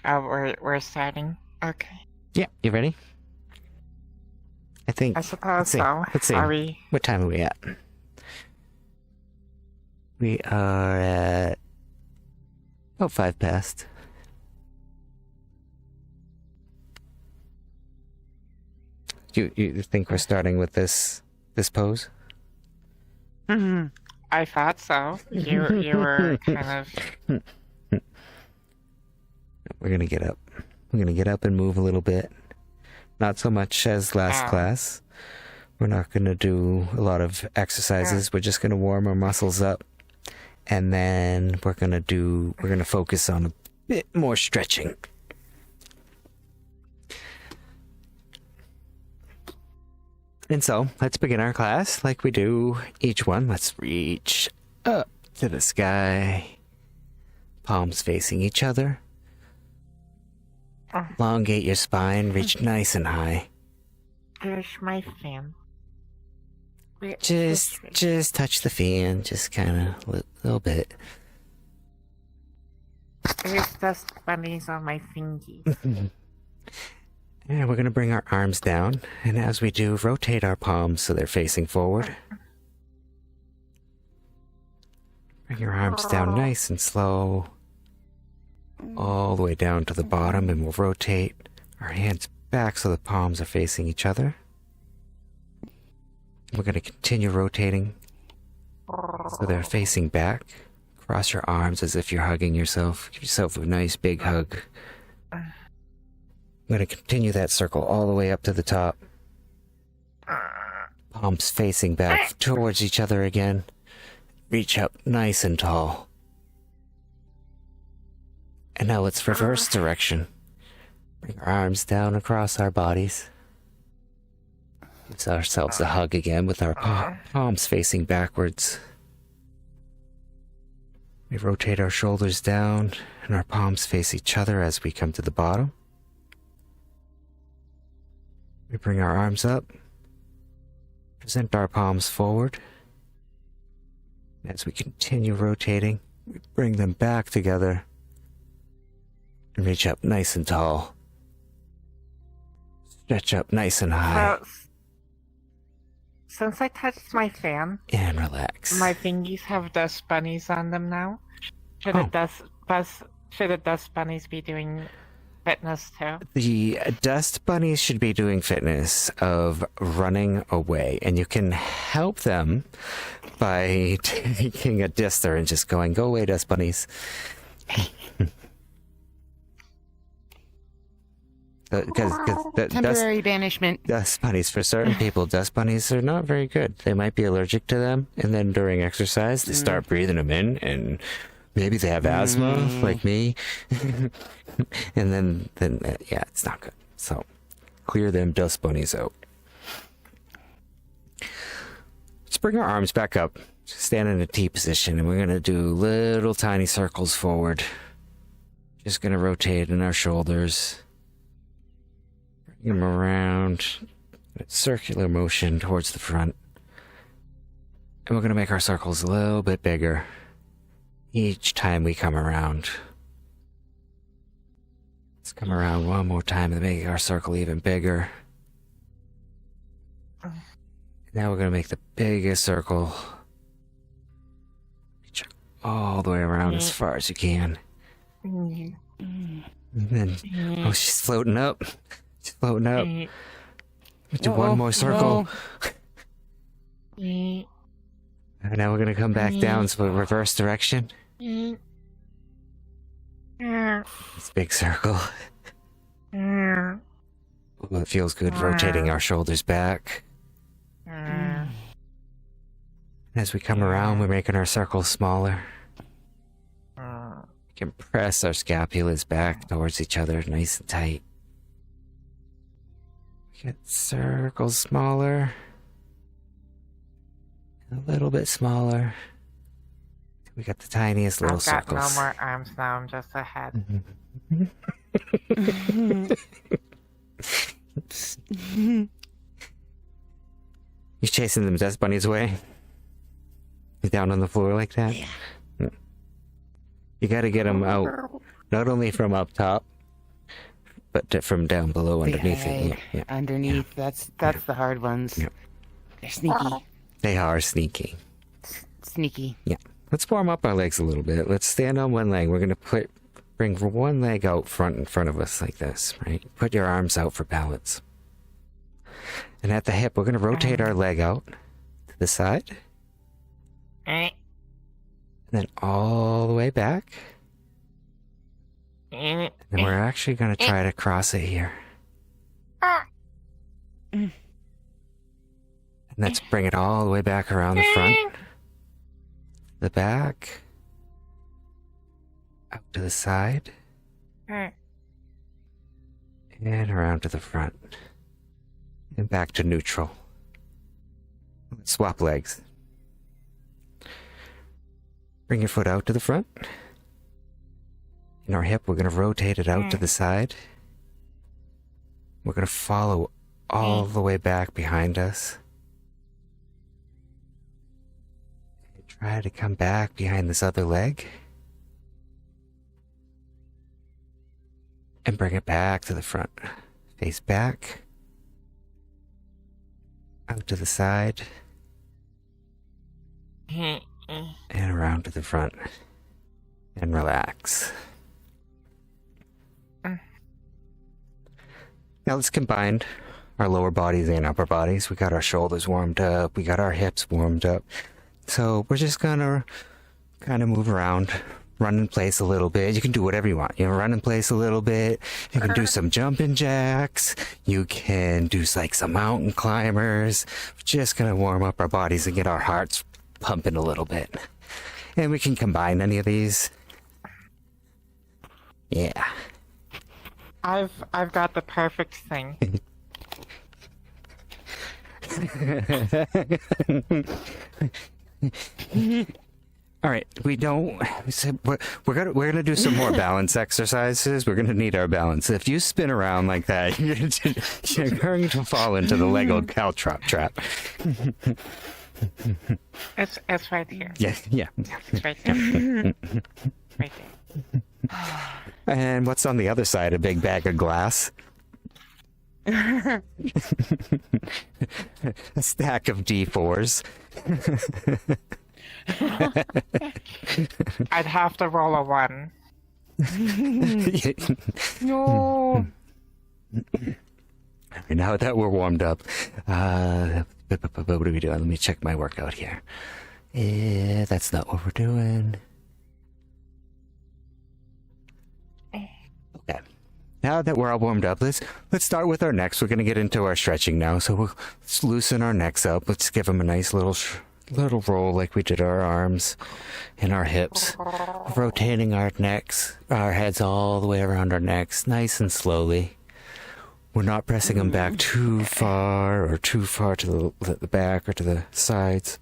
Oh, we're starting. Okay. Yeah, you ready? I think. I suppose see. so. Let's see. Are we? What time are we at? We are at about 5 past. You think we're starting with this pose? I thought so. You were kind of. We're gonna get up. We're gonna get up and move a little bit. Not so much as last class. We're not gonna do a lot of exercises. We're just gonna warm our muscles up, and then we're gonna focus on a bit more stretching. And so, let's begin our class like we do each one. Let's reach up to the sky, palms facing each other. Elongate your spine, reach nice and high. Here's my fan. Just touch the fan, just kind of a little bit. There's dust bunnies on my fingies. And we're going to bring our arms down, and as we do, rotate our palms so they're facing forward. Bring your arms down nice and slow, all the way down to the bottom, and we'll rotate our hands back so the palms are facing each other. We're going to continue rotating so they're facing back. Cross your arms as if you're hugging yourself. Give yourself a nice big hug. I'm going to continue that circle all the way up to the top. Palms facing back towards each other again. Reach up nice and tall. And now let's reverse direction. Bring our arms down across our bodies. Give ourselves a hug again with our palms facing backwards. We rotate our shoulders down and our palms face each other as we come to the bottom. We bring our arms up, present our palms forward. As we continue rotating, we bring them back together and reach up nice and tall. Stretch up nice and high. Since I touched my fan, and relax. My fingies have dust bunnies on them now. Should the dust bunnies be doing fitness too? The dust bunnies should be doing fitness of running away, and you can help them by taking a duster and just going, "Go away, dust bunnies." Temporary banishment. Dust bunnies, for certain people, dust bunnies are not very good. They might be allergic to them, and then during exercise, they start breathing them in, and maybe they have asthma, like me. And then, yeah, it's not good. So, clear them dust bunnies out. Let's bring our arms back up. Stand in a T position, and we're going to do little tiny circles forward. Just going to rotate in our shoulders. Bring them around. Circular motion towards the front. And we're going to make our circles a little bit bigger each time we come around. Let's come around one more time to make our circle even bigger. Now we're going to make the biggest circle. Reach all the way around as far as you can. And then, oh, she's floating up. She's floating up. Do one more circle. And now we're going to come back down, so reverse direction. This big circle. Ooh, it feels good rotating our shoulders back. As we come around, we're making our circles smaller. We can press our scapulas back towards each other nice and tight. Get circles smaller. A little bit smaller. We got the tiniest little circles. I've got no more arms now, I'm just a head. You chasing them dust bunnies away? You down on the floor like that? Yeah. You gotta get them out, not only from up top, but from down below underneath it. Leg, Yeah. underneath. That's the hard ones. Yeah. They're sneaky. They are sneaky. Sneaky. Yeah. Let's warm up our legs a little bit. Let's stand on one leg. We're going to bring one leg out in front of us like this, right? Put your arms out for balance. And at the hip, we're going to rotate our leg out to the side. And then all the way back. And we're actually going to try to cross it here. And let's bring it all the way back around the front. The back. Out to the side. And around to the front. And back to neutral. Let's swap legs. Bring your foot out to the front. In our hip, we're going to rotate it out to the side. We're going to follow all the way back behind us. And try to come back behind this other leg. And bring it back to the front. Face back. Out to the side. And around to the front. And relax. Now let's combine our lower bodies and upper bodies. We got our shoulders warmed up. We got our hips warmed up. So we're just gonna kind of move around, run in place a little bit. You can do whatever you want. You know, run in place a little bit. You can do some jumping jacks. You can do like some mountain climbers. We're just gonna warm up our bodies and get our hearts pumping a little bit. And we can combine any of these. Yeah. I've got the perfect thing. All right, we're gonna do some more balance exercises. We're gonna need our balance. If you spin around like that, you're going to fall into the Lego caltrop trap. It's right here. Yeah. It's right there. Right there. And what's on the other side? A big bag of glass. A stack of D4s. I'd have to roll a 1. No. Now that we're warmed up, what are we doing? Let me check my workout here. That's not what we're doing. Okay. Now that we're all warmed up, let's start with our necks. We're going to get into our stretching now. So let's loosen our necks up. Let's give them a nice little roll like we did our arms and our hips. Rotating our necks, our heads all the way around our necks, nice and slowly. We're not pressing them back too far to the back or to the sides.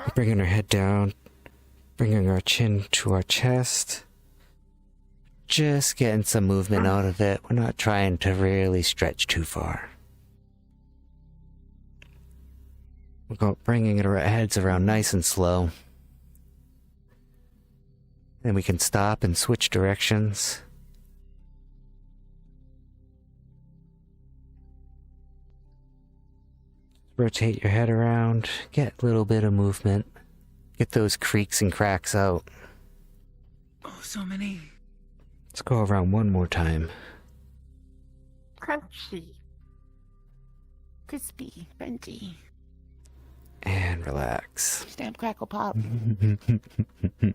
We're bringing our head down, bringing our chin to our chest. Just getting some movement out of it. We're not trying to really stretch too far. We're bringing our heads around nice and slow. Then we can stop and switch directions. Rotate your head around. Get a little bit of movement. Get those creaks and cracks out. Oh, so many. Let's go around one more time. Crunchy. Crispy. Crunchy. And relax. Stamp, crackle, pop. We're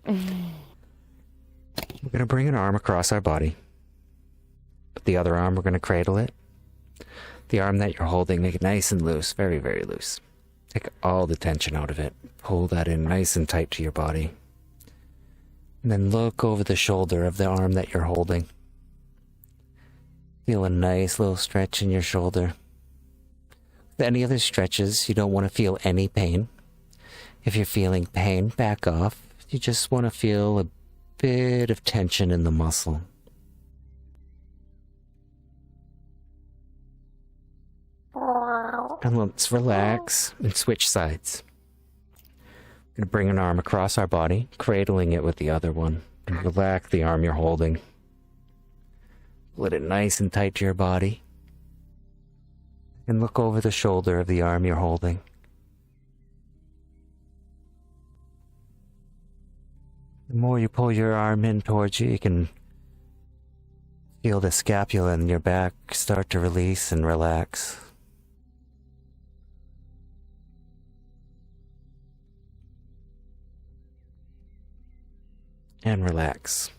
going to bring an arm across our body. With the other arm, we're going to cradle it. The arm that you're holding, make it nice and loose. Very, very loose. Take all the tension out of it. Pull that in nice and tight to your body. And then look over the shoulder of the arm that you're holding. Feel a nice little stretch in your shoulder. With any other stretches, you don't want to feel any pain. If you're feeling pain, back off. You just want to feel a bit of tension in the muscle. And let's relax and switch sides. I'm going to bring an arm across our body, cradling it with the other one, and relax the arm you're holding. Let it nice and tight to your body. And look over the shoulder of the arm you're holding. The more you pull your arm in towards you, you can feel the scapula in your back start to release and relax. And relax.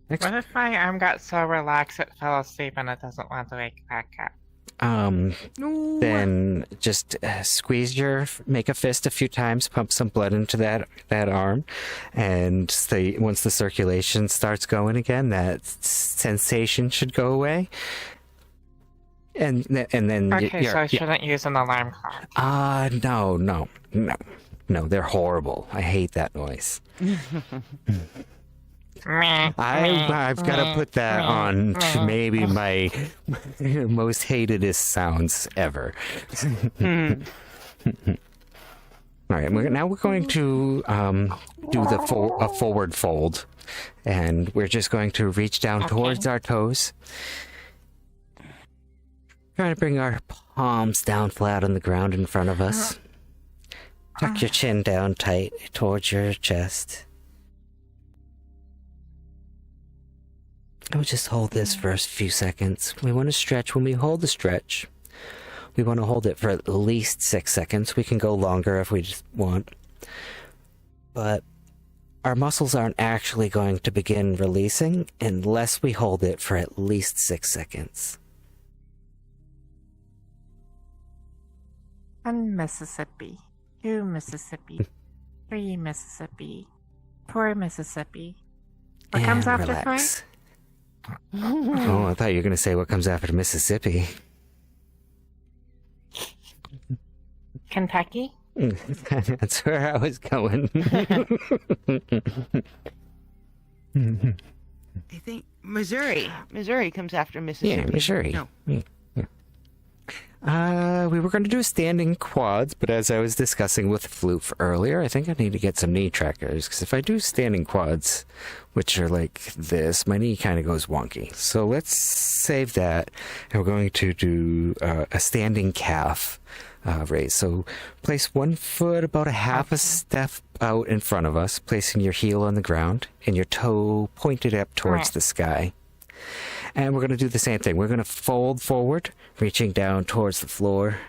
Next, What if my arm got so relaxed it fell asleep and it doesn't want to wake back up? then just make a fist a few times, pump some blood into that arm, and once the circulation starts going again, that sensation should go away. And then Okay, so I shouldn't use an alarm clock. No, they're horrible. I hate that noise. I've got to put that on to maybe my most hatedest sounds ever. All right, now we're going to do a forward fold, and we're just going to reach down towards our toes, trying to bring our palms down flat on the ground in front of us. Tuck your chin down tight towards your chest. We'll just hold this for a few seconds. We want to stretch. When we hold the stretch, we want to hold it for at least 6 seconds. We can go longer if we just want. But our muscles aren't actually going to begin releasing unless we hold it for at least 6 seconds. 1 Mississippi, 2 Mississippi, 3 Mississippi, 4 Mississippi. What comes And after relax. 5? Oh, I thought you were going to say what comes after Mississippi. Kentucky? That's where I was going. I think Missouri. Missouri comes after Mississippi. Yeah, Missouri. No. We were going to do standing quads, but as I was discussing with Floof earlier, I think I need to get some knee trackers, because if I do standing quads, which are like this, my knee kind of goes wonky. So let's save that, and we're going to do a standing calf raise. So place one foot about a half a step out in front of us, placing your heel on the ground, and your toe pointed up towards the sky. And we're going to do the same thing. We're going to fold forward, reaching down towards the floor.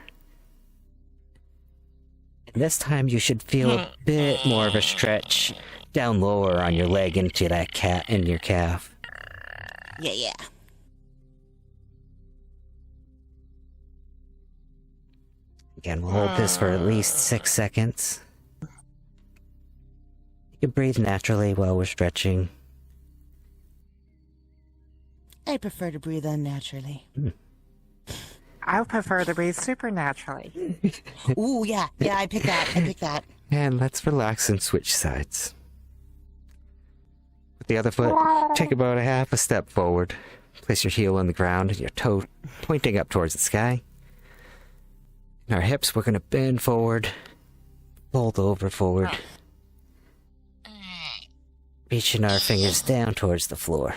And this time you should feel a bit more of a stretch down lower on your leg into that in your calf. Yeah. Again, we'll hold this for at least 6 seconds. You can breathe naturally while we're stretching. I prefer to breathe unnaturally. I prefer to breathe supernaturally. Ooh, yeah, I pick that. And let's relax and switch sides. With the other foot, take about a half a step forward. Place your heel on the ground and your toe pointing up towards the sky. In our hips, we're going to bend forward, fold over forward, reaching our fingers down towards the floor.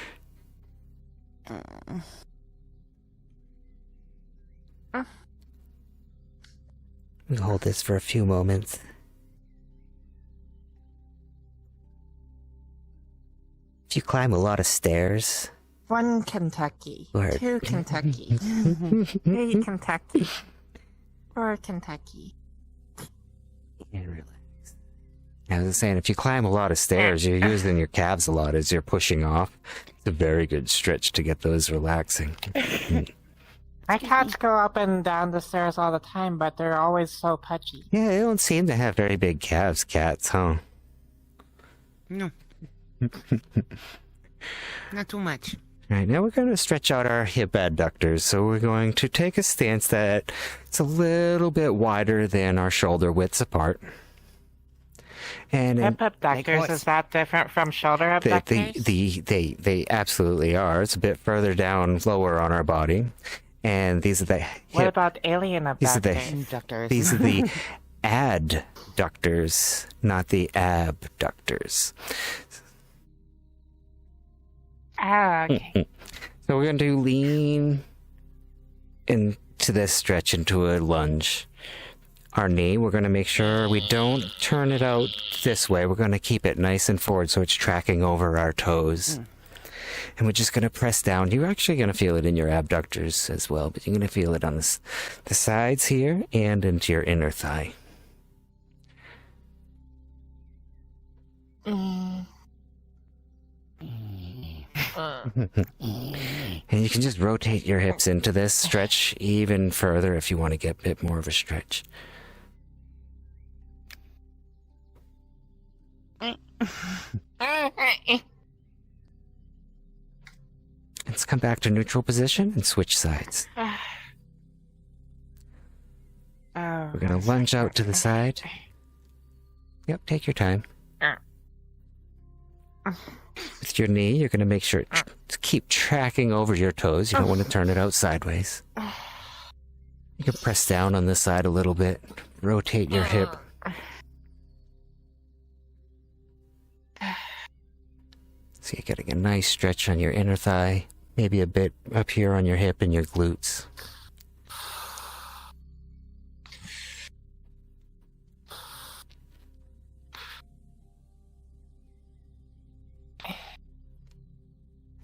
We hold this for a few moments. If you climb a lot of stairs, 1 Kentucky, Word. 2 Kentucky, 3 Kentucky, 4 Kentucky. and relax. I was saying, if you climb a lot of stairs, you're using your calves a lot as you're pushing off. It's a very good stretch to get those relaxing. My cats go up and down the stairs all the time, but they're always so pudgy. Yeah, they don't seem to have very big calves, cats, huh? No. Not too much. All right, now we're going to stretch out our hip adductors. So we're going to take a stance that's a little bit wider than our shoulder widths apart. And Hip abductors, is that different from shoulder abductors? they absolutely are. It's a bit further down, lower on our body. And these are the hip. What about alien These are the abductors? Inductors. These are the adductors, not the abductors. Okay. So we're going to lean into this stretch into a lunge. Our knee, we're going to make sure we don't turn it out this way. We're going to keep it nice and forward so it's tracking over our toes. And we're just going to press down. You're actually going to feel it in your abductors as well, but you're going to feel it on the sides here and into your inner thigh. And you can just rotate your hips into this stretch even further if you want to get a bit more of a stretch. Let's come back to neutral position and switch sides. We're going to lunge out to the side. Yep, take your time. With your knee, you're going to make sure to keep tracking over your toes. You don't want to turn it out sideways. You can press down on this side a little bit. Rotate your hip. So you're getting a nice stretch on your inner thigh. Maybe a bit up here on your hip and your glutes.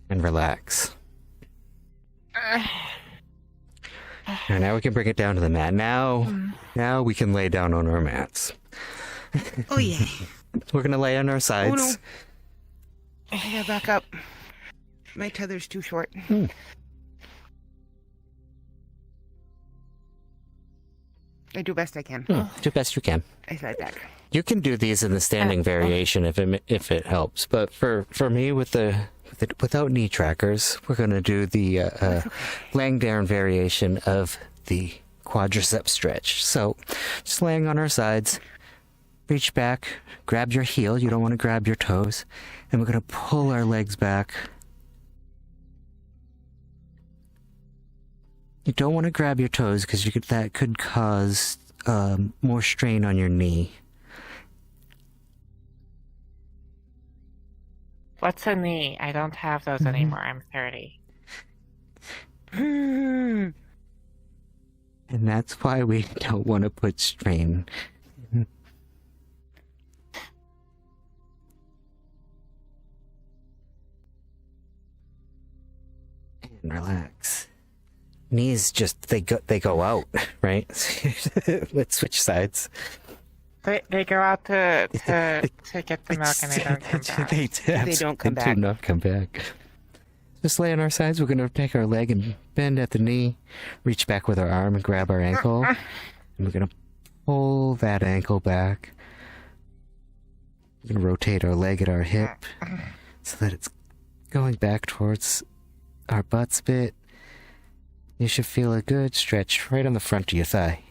And relax. And now we can bring it down to the mat. Now we can lay down on our mats. Oh, yeah. We're going to lay on our sides. Oh, no. I gotta back up. My tether's too short. I do best I can. Do best you can. I sat back. You can do these in the standing variation if it helps. But for me, without knee trackers, we're going to do the laying down variation of the quadricep stretch. So just laying on our sides, reach back, grab your heel. You don't want to grab your toes. And we're going to pull our legs back. You don't want to grab your toes because that could cause more strain on your knee. What's a knee? I don't have those anymore. I'm 30. And that's why we don't want to put strain. And relax. Knees just they go out, right? Let's switch sides. They go out to get the milk and they don't come back. They don't come back. They do not come back. Just lay on our sides. We're going to take our leg and bend at the knee, reach back with our arm and grab our ankle. And we're going to pull that ankle back. We're going to rotate our leg at our hip so that it's going back towards our butts a bit. You should feel a good stretch right on the front of your thigh.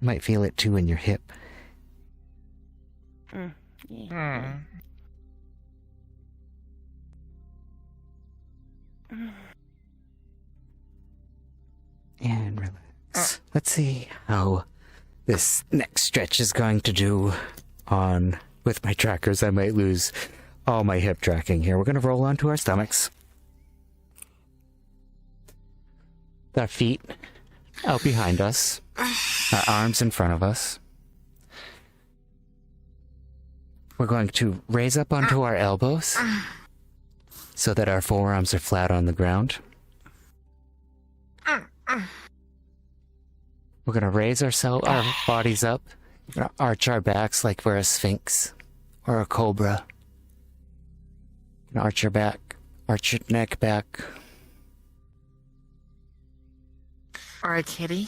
You might feel it too in your hip. Yeah. And relax. Let's see how this next stretch is going to do with my trackers. I might lose all my hip tracking here. We're going to roll onto our stomachs. Our feet out behind us. Our arms in front of us. We're going to raise up onto our elbows so that our forearms are flat on the ground. We're going to raise our bodies up. We're going to arch our backs like we're a sphinx or a cobra. Arch your back. Arch your neck back. Or a kitty.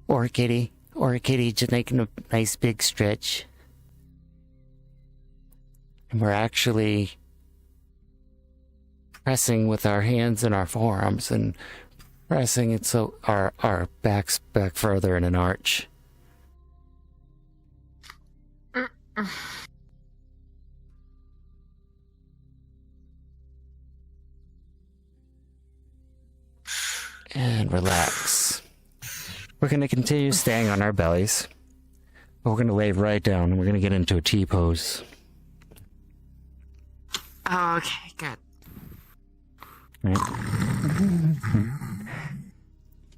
Or a kitty. Or a kitty just making a nice big stretch. And we're actually pressing with our hands and our forearms and pressing it so our backs back further in an arch. And relax. We're going to continue staying on our bellies. But we're going to lay right down and we're going to get into a T-pose. Oh, okay, good. Right.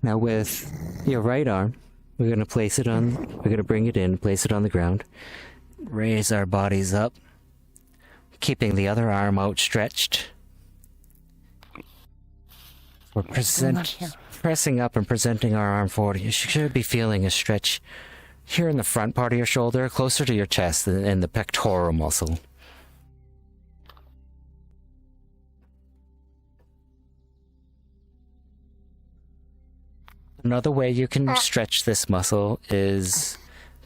Now with your right arm, we're gonna bring it in, place it on the ground, raise our bodies up, keeping the other arm outstretched. We're pressing up and presenting our arm forward. You should be feeling a stretch here in the front part of your shoulder, closer to your chest and the pectoral muscle. Another way you can stretch this muscle is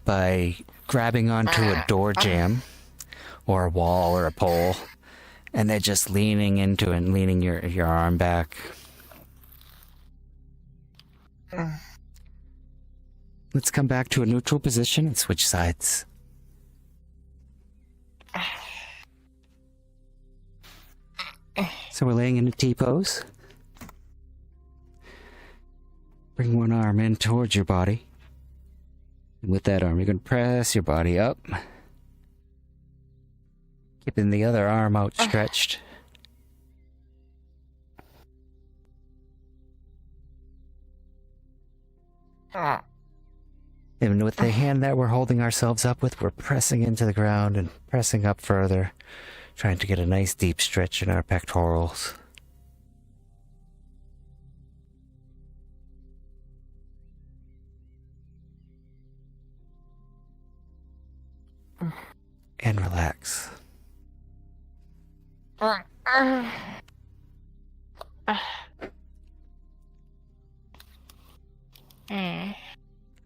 by grabbing onto a door jamb or a wall or a pole and then just leaning into it and leaning your arm back. Let's come back to a neutral position and switch sides. So we're laying in a T-pose. Bring one arm in towards your body. And with that arm, you're going to press your body up. Keeping the other arm outstretched. And with the hand that we're holding ourselves up with, we're pressing into the ground and pressing up further, trying to get a nice deep stretch in our pectorals. And relax.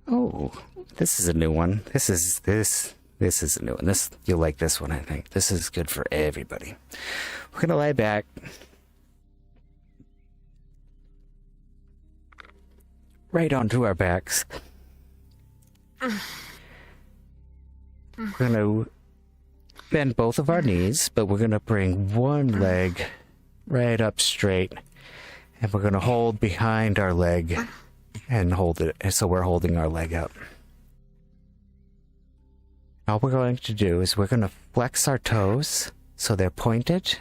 Oh, this is a new one. This is a new one. You'll like this one, I think. This is good for everybody. We're gonna lie back. Right onto our backs. We're gonna bend both of our knees, but we're gonna bring one leg right up straight, and we're gonna hold behind our leg and hold it so we're holding our leg up. All we're going to do is we're gonna flex our toes so they're pointed.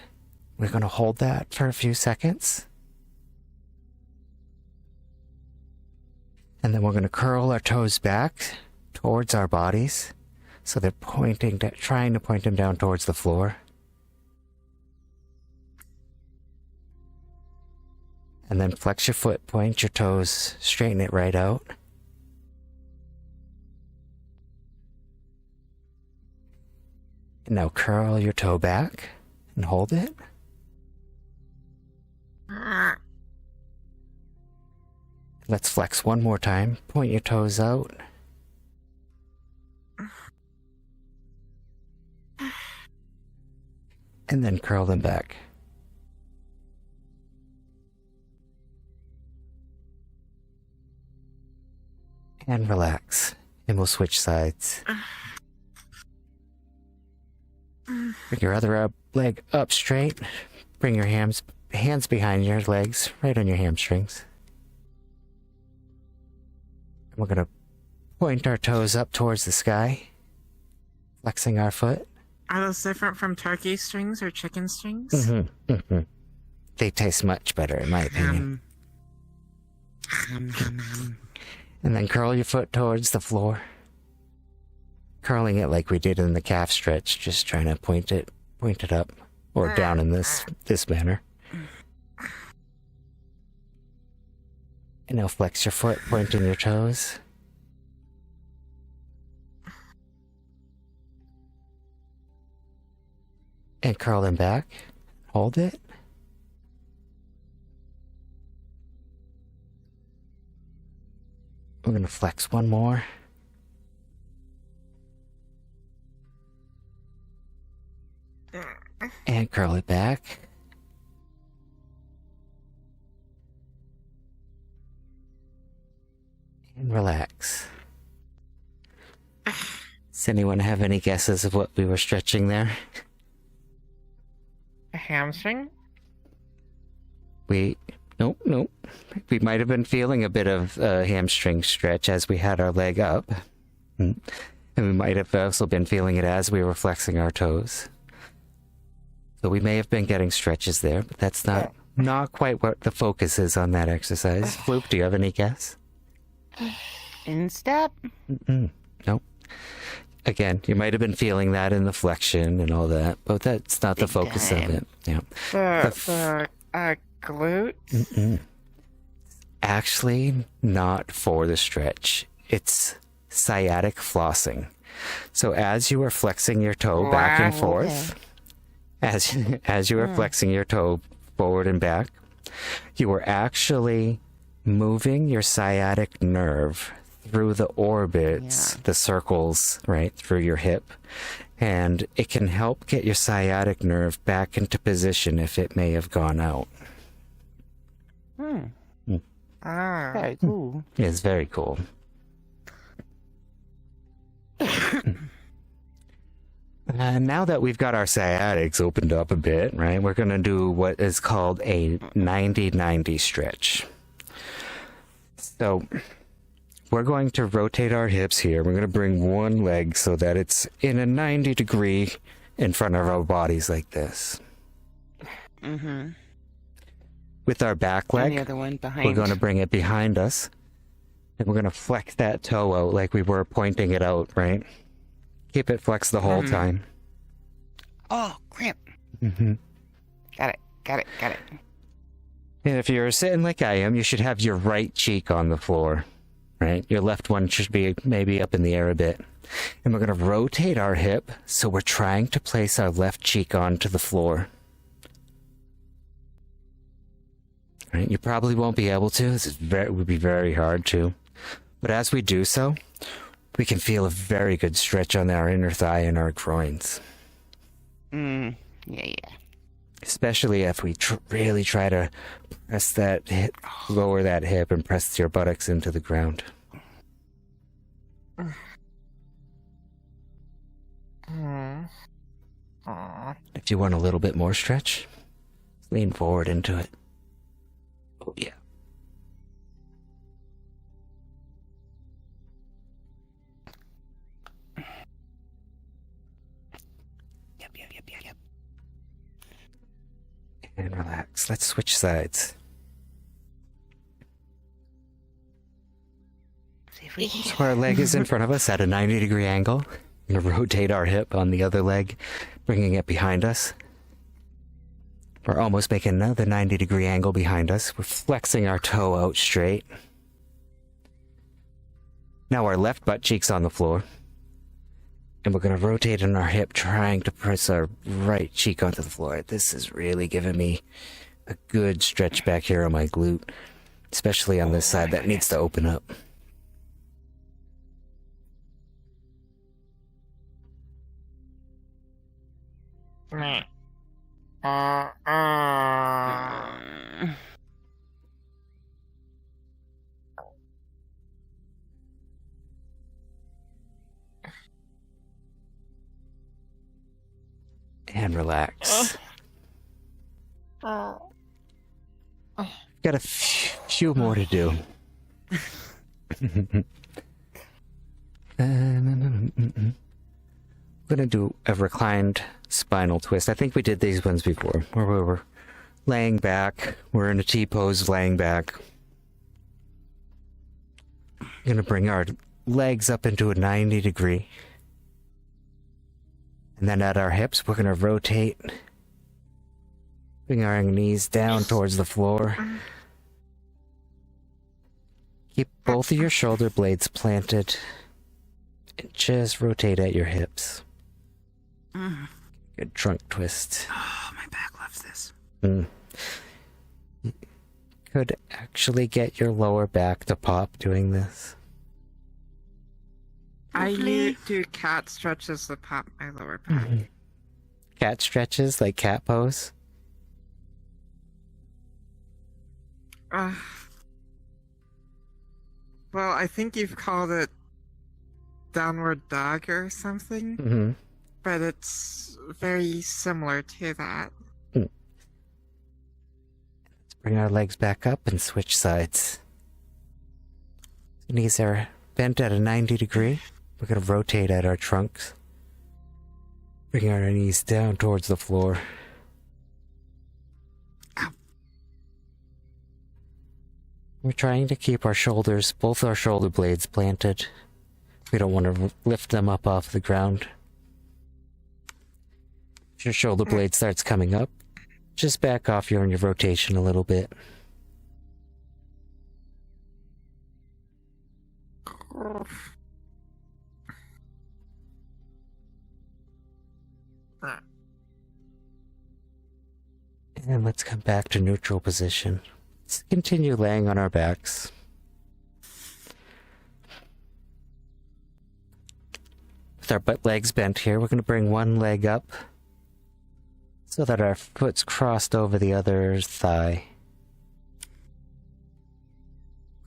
We're gonna hold that for a few seconds. And then we're gonna curl our toes back towards our bodies. So they're trying to point them down towards the floor. And then flex your foot, point your toes, straighten it right out. And now curl your toe back and hold it. Let's flex one more time. Point your toes out. And then curl them back. And relax. And we'll switch sides. Bring your other leg up straight. Bring your hands behind your legs, right on your hamstrings. And we're going to point our toes up towards the sky, flexing our foot. Are those different from turkey strings or chicken strings? Mm-hmm. Mm-hmm. They taste much better, in my opinion. And then curl your foot towards the floor. Curling it like we did in the calf stretch, just trying to point it up or down in this manner. And now flex your foot, pointing your toes. And curl them back. Hold it. We're going to flex one more. And curl it back. And relax. Does anyone have any guesses of what we were stretching there? A hamstring? Nope. We might have been feeling a bit of hamstring stretch as we had our leg up. And we might have also been feeling it as we were flexing our toes. So we may have been getting stretches there, but that's not quite what the focus is on that exercise. Floop, do you have any guess? Instep? Nope. Again, you might have been feeling that in the flexion and all that, but that's not the Big focus time. of it. Yeah. The glutes? Actually, not for the stretch. It's sciatic flossing. So as you are flexing your toe back and Wow. forth, as you are flexing your toe forward and back, you are actually moving your sciatic nerve through the orbits, the circles, right, through your hip. And it can help get your sciatic nerve back into position if it may have gone out. Ah. Very cool. It's very cool. Now that we've got our sciatics opened up a bit, right, we're going to do what is called a 90-90 stretch. So we're going to rotate our hips here. We're going to bring one leg so that it's in a 90 degree in front of our bodies like this. Mm-hmm. With our back And the leg, other one behind. we're going to bring it behind us. And we're going to flex that toe out like we were pointing it out, right? Keep it flexed the whole time. Oh, cramp. Mm-hmm. Got it. And if you're sitting like I am, you should have your right cheek on the floor, right? Your left one should be maybe up in the air a bit. And we're going to rotate our hip, so we're trying to place our left cheek onto the floor. Right? You probably won't be able to. It would be very hard to. But as we do so, we can feel a very good stretch on our inner thigh and our groins. Yeah. Especially if we really try to press that hip, lower that hip and press your buttocks into the ground. If you want a little bit more stretch, lean forward into it. Oh, yeah. Yep. And relax. Let's switch sides. See if we can So our leg is in front of us at a 90-degree angle. We're going to rotate our hip on the other leg, bringing it behind us. We're almost making another 90-degree angle behind us. We're flexing our toe out straight. Now our left butt cheek's on the floor. And we're going to rotate in our hip, trying to press our right cheek onto the floor. This is really giving me a good stretch back here on my glute, especially on this side that needs to open up. And relax. Got a few more to do. I'm gonna do a reclined spinal twist. I think we did these ones before, where we were laying back. We're in a T-pose, laying back. Gonna bring our legs up into a 90 degree. And then at our hips, we're gonna rotate. Bring our knees down towards the floor. Keep both of your shoulder blades planted. And just rotate at your hips. Good trunk twist. Oh, my back loves this. Could actually get your lower back to pop doing this. I do cat stretches to pop my lower back. Cat stretches, like cat pose. Well, I think you've called it downward dog or something, Mm-hmm. but it's very similar to that. Let's bring our legs back up and switch sides. Knees are bent at a 90 degree. We're going to rotate at our trunks. Bring our knees down towards the floor. We're trying to keep our shoulders, both our shoulder blades planted. We don't want to lift them up off the ground. If your shoulder blade starts coming up, just back off your rotation a little bit. And let's come back to neutral position. Let's continue laying on our backs. With our butt legs bent here, we're going to bring one leg up so that our foot's crossed over the other thigh.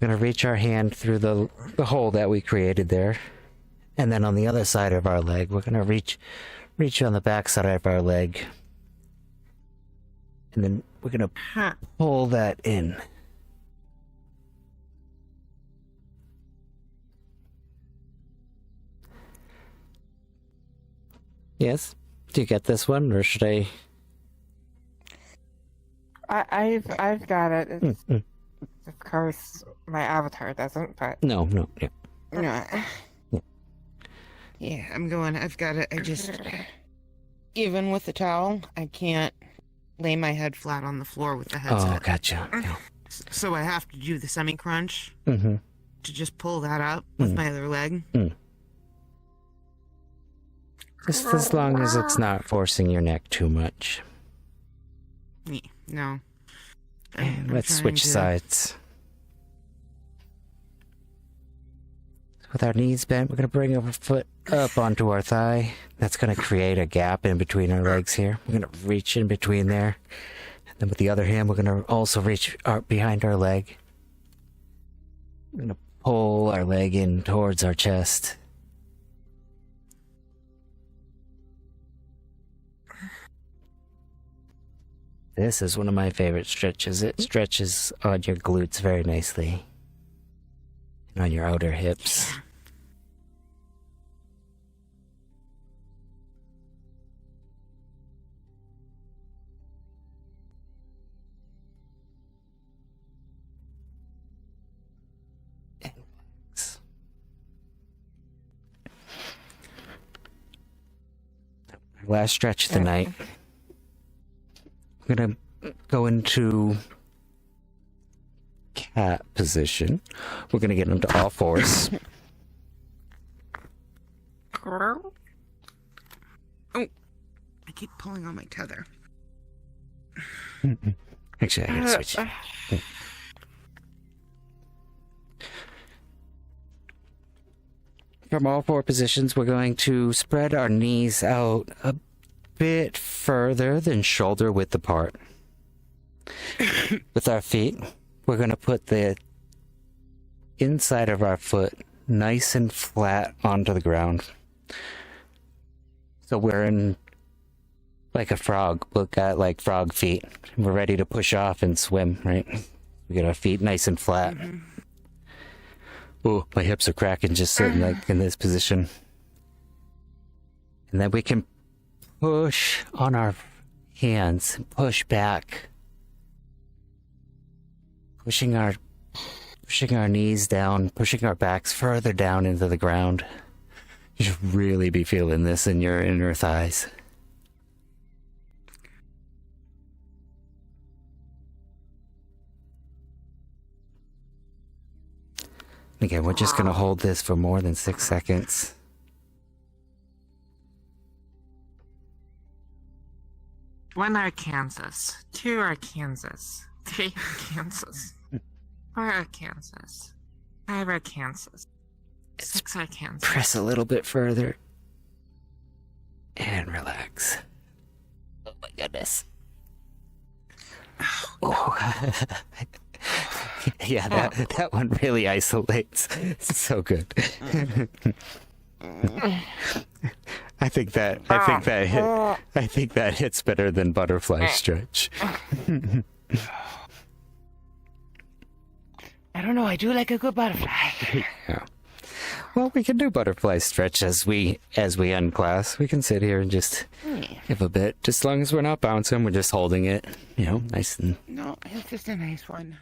We're going to reach our hand through the hole that we created there. And then on the other side of our leg, we're going to reach on the back side of our leg. And then we're going to pull that in. Yes? Do you get this one, or should I? I've got it. It's, of course, my avatar doesn't, but No, yeah. No. Yeah, I'm going. I've got it. I just, even with the towel, I can't lay my head flat on the floor with the headset. Oh, gotcha. Yeah. So I have to do the semi-crunch Mm-hmm. to just pull that up with my other leg. Just as long as it's not forcing your neck too much. Yeah, no. And let's switch sides. With our knees bent, we're going to bring our foot up onto our thigh. That's going to create a gap in between our legs here. We're going to reach in between there. And then with the other hand, we're going to also reach behind our leg. We're going to pull our leg in towards our chest. This is one of my favorite stretches. It stretches on your glutes very nicely. And on your outer hips. And relax. Our last stretch of the night. We're gonna go into cat position. We're gonna get into all fours. Oh, I keep pulling on my tether. Actually, I gotta switch. From all four positions, we're going to spread our knees out a bit further than shoulder width apart. With our feet, we're going to put the inside of our foot nice and flat onto the ground. So we're in like a frog. We've got like frog feet. We're ready to push off and swim, right? We get our feet nice and flat. Oh, my hips are cracking just sitting like in this position. And then we can push on our hands and push back. Pushing our knees down, pushing our backs further down into the ground. You should really be feeling this in your inner thighs. Again, we're just going to hold this for more than 6 seconds. One Arkansas, two Arkansas, three Arkansas, four Arkansas, five Arkansas, six Arkansas. Press a little bit further. And relax. Oh my goodness. Oh. Yeah, that one really isolates. It's so good. I think that hits better than butterfly stretch. I don't know, I do like a good butterfly. Yeah. Well, we can do butterfly stretch as we unclass. We can sit here and just give a bit. Just as long as we're not bouncing, we're just holding it, nice and... No, it's just a nice one.